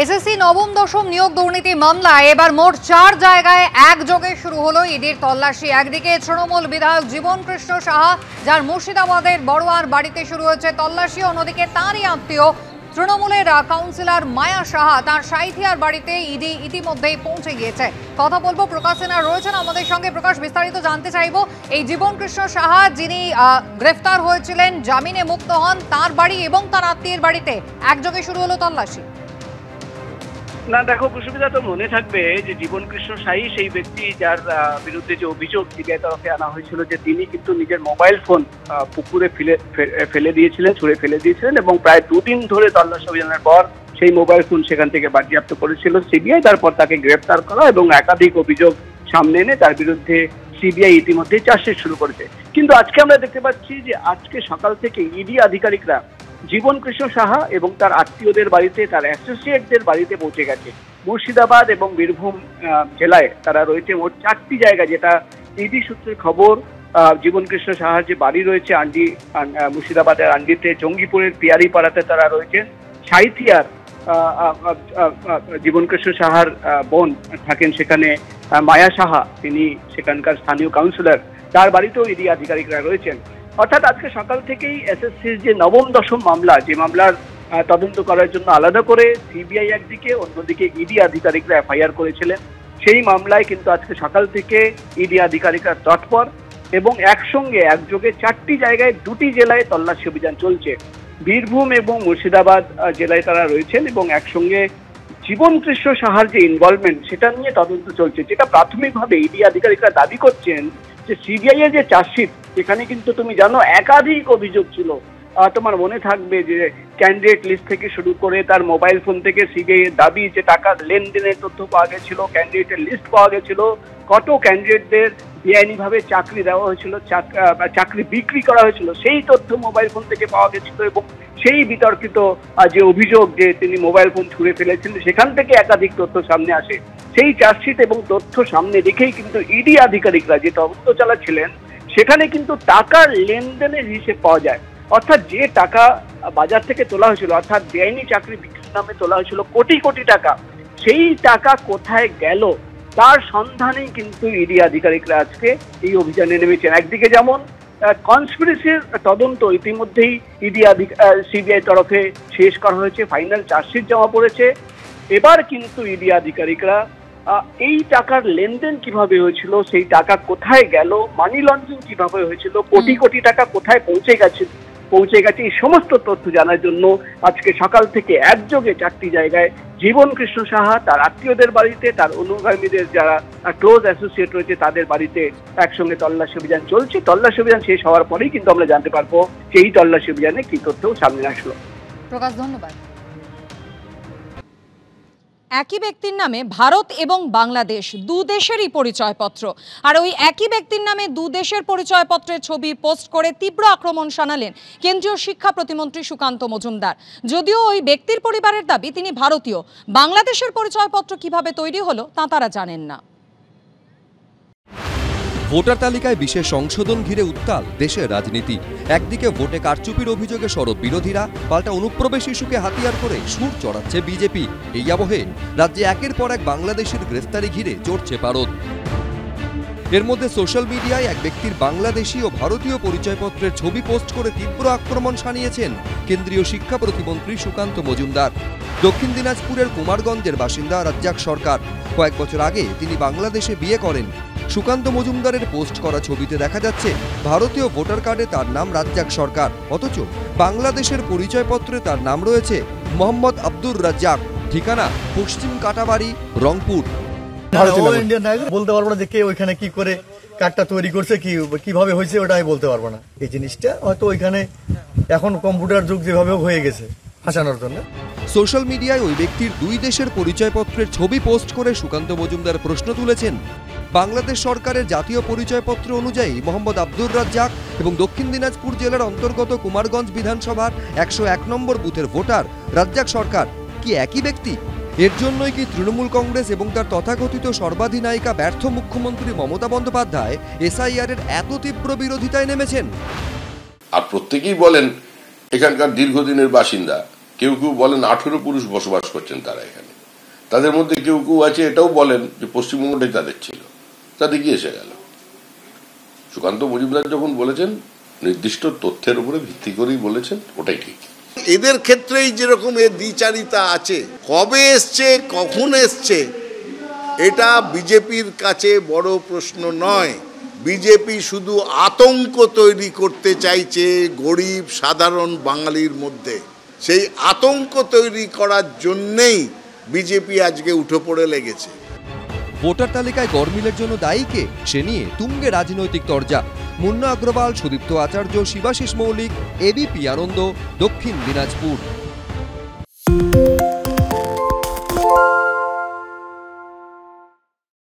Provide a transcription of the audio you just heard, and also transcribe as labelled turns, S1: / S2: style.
S1: SSC নবম দশম নিয়োগ দুর্নীতি মামলায় এবার মোট 4 জায়গায় একযোগে শুরু হলো ইডির তল্লাশি। একদিকে তৃণমূল বিধায়ক জীবন কৃষ্ণ সাহা, যার মুর্শিদাবাদের বড়োয়ার বাড়িতে শুরু হয়েছে তল্লাশি। অন্যদিকে তাঁরই আত্মীয় তৃণমূলের কাউন্সিলর মায়া সাহা, তার সাঁইথিয়ার বাড়িতে ইডি ইতিমধ্যেই পৌঁছে গিয়েছে। কথা বলবো, প্রকাশ সিনহা রয়েছেন আমাদের সঙ্গে। প্রকাশ, বিস্তারিত জানতে চাইবো এই জীবন কৃষ্ণ সাহা যিনি গ্রেফতার হয়েছিলেন, জামিনে মুক্ত হন, তার বাড়ি এবং তার আত্মীয়ের বাড়িতে একযোগে শুরু হলো তল্লাশি।
S2: না দেখো কুসুমিতা, তো মনে থাকবে যে জীবন কৃষ্ণ সাহী সেই ব্যক্তি যার বিরুদ্ধে যে অভিযোগ সিবিআই তরফে আনা হয়েছিল যে তিনি কিন্তু নিজের মোবাইল ফোন পুকুরে ফেলে দিয়েছিলেন, ছুঁড়ে ফেলে দিয়েছিলেন এবং প্রায় 2 দিন ধরে তল্লাশি অভিযানের পর সেই মোবাইল ফোন সেখান থেকে বাজেয়াপ্ত করেছিল সিবিআই। তারপর তাকে গ্রেফতার করা এবং একাধিক অভিযোগ সামনে এনে তার বিরুদ্ধে সিবিআই ইতিমধ্যে চার্জশিট শুরু করেছে। কিন্তু আজকে আমরা দেখতে পাচ্ছি যে আজকে সকাল থেকে ইডি আধিকারিকরা জীবন কৃষ্ণ সাহা এবং তার আত্মীয়দের বাড়িতে, তার অ্যাসোসিয়েটদের বাড়িতে পৌঁছে গেছে। মুর্শিদাবাদ এবং বীরভূম জেলায় তারা রয়েছে মোট 4টি জায়গা, যেটা ইডি সূত্রের খবর। জীবন কৃষ্ণ সাহার যে বাড়ি রয়েছে মুর্শিদাবাদের আন্ডিতে, জঙ্গিপুরের পিয়ারিপাড়াতে তারা রয়েছে, সাঁইথিয়ার জীবন কৃষ্ণ সাহার বোন থাকেন সেখানে মায়া সাহা, তিনি সেখানকার স্থানীয় কাউন্সিলর, তার বাড়িতেও ইডি আধিকারিকরা রয়েছেন। অর্থাৎ আজকে সকাল থেকেই এসএসসির যে নবম দশম মামলা, যে মামলার তদন্ত করার জন্য আলাদা করে সিবিআই একদিকে, অন্যদিকে ইডি আধিকারিকরা এফআইআর করেছিলেন, সেই মামলায় কিন্তু আজকে সকাল থেকে ইডি আধিকারিকরা তৎপর এবং একসঙ্গে একযোগে 4টি জায়গায় 2টি জেলায় তল্লাশি অভিযান চলছে। বীরভূম এবং মুর্শিদাবাদ জেলায় তারা রয়েছেন এবং একসঙ্গে জীবন কৃষ্ণ সাহার যে ইনভলভমেন্ট সেটা নিয়ে তদন্ত চলছে, যেটা প্রাথমিকভাবে ইডি আধিকারিকরা দাবি করছেন যে সিবিআই এর যে চার্জশিট সেখানে কিন্তু তুমি জানো একাধিক অভিযোগ ছিল। তোমার মনে থাকবে যে ক্যান্ডিডেট লিস্ট থেকে শুরু করে তার মোবাইল ফোন থেকে সিবিআই এর দাবি যে টাকার লেনদেনের তথ্য পাওয়া গেছিল, ক্যান্ডিডেটের লিস্ট পাওয়া গেছিল, কত ক্যান্ডিডেটদের বেআইনিভাবে চাকরি দেওয়া হয়েছিল, চাকরি বিক্রি করা হয়েছিল, সেই তথ্য মোবাইল ফোন থেকে পাওয়া গেছিল এবং সেই বিতর্কিত যে অভিযোগ যে তিনি মোবাইল ফোন ছুঁড়ে ফেলেছিলেন সেখান থেকে একাধিক তথ্য সামনে আসে। সেই চার্জশিট এবং তথ্য সামনে রেখেই কিন্তু ইডি আধিকারিকরা যে তদন্ত চালাচ্ছিলেন সেখানে কিন্তু টাকার লেনদেনের হিসেব পাওয়া যায়। অর্থাৎ যে টাকা বাজার থেকে তোলা হয়েছিল, অর্থাৎ বেআইনি চাকরি বিক্রির নামে তোলা হয়েছিল কোটি কোটি টাকা, সেই টাকা কোথায় গেল তার সন্ধানেই কিন্তু ইডি আধিকারিকরা আজকে এই অভিযানে নেমেছেন। একদিকে যেমন কনস্পিরেসির তদন্ত ইতিমধ্যেই সিবিআই তরফে শেষ করা হয়েছে, ফাইনাল চার্জশিট জমা পড়েছে। এবার কিন্তু ইডি আধিকারিকরা এই টাকার লেনদেন কিভাবে হয়েছিল, সেই টাকা কোথায় গেল, মানি লন্ডারিং কিভাবে হয়েছিল, কোটি কোটি টাকা কোথায় পৌঁছে গেছে, এই সমস্ত তথ্য জানার জন্য আজকে সকাল থেকে একযোগে 4টি জায়গায় জীবন কৃষ্ণ সাহা, তার আত্মীয়দের বাড়িতে, তার অনুগামীদের যারা ক্লোজ অ্যাসোসিয়েট রয়েছে তাদের বাড়িতে একসঙ্গে তল্লাশি অভিযান চলছে। তল্লাশি অভিযান শেষ হওয়ার পরেই কিন্তু আমরা জানতে পারবো যে এই তল্লাশি অভিযানে কি তথ্য সামনে আসলো।
S1: প্রকাশ, ধন্যবাদ।
S3: একই ব্যক্তির নামে ভারত এবং বাংলাদেশ দু দেশেরই পরিচয়পত্র, আর ওই একই ব্যক্তির নামে 2 দেশের পরিচয়পত্রের ছবি পোস্ট করে তীব্র আক্রমণ শানালেন কেন্দ্রীয় শিক্ষা প্রতিমন্ত্রী সুকান্ত মজুমদার। যদিও ওই ব্যক্তির পরিবারের দাবি তিনি ভারতীয়, বাংলাদেশের পরিচয়পত্র কিভাবে তৈরি হলো তা তারা জানেন না।
S4: ভোটার তালিকায় বিশেষ সংশোধন ঘিরে উত্তাল দেশের রাজনীতি। একদিকে ভোটে কারচুপির অভিযোগে সরব বিরোধীরা, পাল্টা অনুপ্রবেশ ইস্যুকে হাতিয়ার করে সুর চড়াচ্ছে বিজেপি। এই আবহে রাজ্যে একের পর এক বাংলাদেশের গ্রেফতারি ঘিরে চড়ছে পারদ। এর মধ্যে সোশ্যাল মিডিয়ায় এক ব্যক্তির বাংলাদেশি ও ভারতীয় পরিচয়পত্রের ছবি পোস্ট করে তীব্র আক্রমণ শানিয়েছেন কেন্দ্রীয় শিক্ষা প্রতিমন্ত্রী সুকান্ত মজুমদার। দক্ষিণ দিনাজপুরের কুমারগঞ্জের বাসিন্দা রাজ্জাক সরকার। কয়েক বছর আগে তিনি বাংলাদেশে বিয়ে করেন। সুকান্ত মজুমদারের পোস্ট করা ছবিতে দেখা যাচ্ছে ভারতীয় ভোটার কার্ডে তার নাম রাজ্জাক সরকার, অথচ বাংলাদেশের পরিচয়পত্রে তার নাম রয়েছে মোহাম্মদ আব্দুর রাজ্জাক। ঠিকানা পশ্চিম কাটাবাড়ি, রংপুর।
S5: বলতে পারবো না যে কে ওইখানে কি করে কার্ডটা তৈরি করছে, কিভাবে হয়েছে ওটা আমি বলতে পারবো না। এই জিনিসটা হয়তো ওইখানে এখন কম্পিউটার যুগ যেভাবে হয়ে গেছে হাসানোর জন্য।
S4: সোশ্যাল মিডিয়ায় ওই ব্যক্তির 2 দেশের পরিচয়পত্রের ছবি পোস্ট করে সুকান্ত মজুমদার প্রশ্ন তুলেছেন, বাংলাদেশ সরকারের জাতীয় পরিচয়পত্র অনুযায়ী মোহাম্মদ আব্দুর রাজ্জাক এবং দক্ষিণ দিনাজপুর জেলার অন্তর্গত কুমারগঞ্জ বিধানসভার 101 নম্বর বুথের ভোটার রাজ্জাক সরকার কি একই ব্যক্তি? এর জন্যই কি তৃণমূল কংগ্রেস এবং তার তথাকথিত সর্বাধিনায়িকা ব্যর্থ মুখ্যমন্ত্রী মমতা বন্দ্যোপাধ্যায় এসআইআর এর এত তীব্র বিরোধিতায় নেমেছেন?
S6: আর প্রত্যেকেই বলেন এখানকার দীর্ঘদিনের বাসিন্দা, কেউ কেউ বলেন 18 পুরুষ বসবাস করছেন তারা এখানে। তাদের মধ্যে কেউ কেউ আছে এটাও বলেন যে পশ্চিমবঙ্গটাই তাদের ছিল, তাদের কি এসে গেল? সুকান্ত মজুমদার যখন বলেছেন নির্দিষ্ট তথ্যের উপরে ভিত্তি করেই বলেছেন, ওটাই ঠিক।
S7: এদের ক্ষেত্রেই যেরকম এর দ্বিচারিতা আছে, কবে এসছে কখন এসছে এটা বিজেপির কাছে বড় প্রশ্ন নয়। বিজেপি শুধু আতঙ্ক তৈরি করতে চাইছে গরিব সাধারণ বাঙালির মধ্যে। সেই আতঙ্ক তৈরি করার জন্যেই বিজেপি আজকে উঠে পড়ে লেগেছে।
S4: ভোটার তালিকায় গরমিলের জন্য দায়ী কে, সে নিয়ে তুঙ্গে রাজনৈতিক তরজা। মুন্না আগ্রওয়াল, সুদীপ্ত আচার্য, শিবাশিস মৌলিক, এবিপি আনন্দ, দক্ষিণ দিনাজপুর।